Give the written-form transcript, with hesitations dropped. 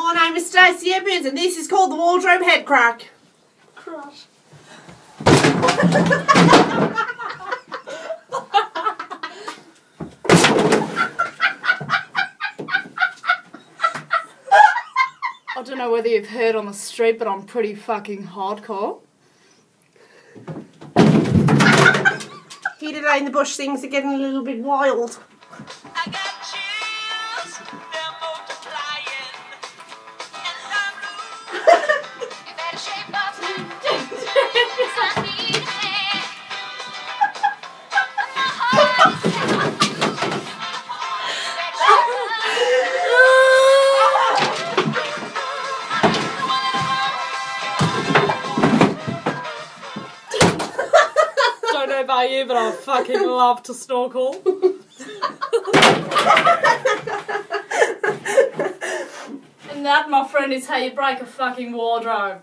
My name is Stacey Edmonds and this is called the Wardrobe Head Crack. Crush. I don't know whether you've heard on the street, but I'm pretty fucking hardcore. Here today in the bush things are getting a little bit wild. I got chills, they're multiplying, and I'm blue. You better shape up, 'cause I need a hand. My heart Don't know about you, but I fucking love to snorkel. And that, my friend, is how you break a fucking wardrobe.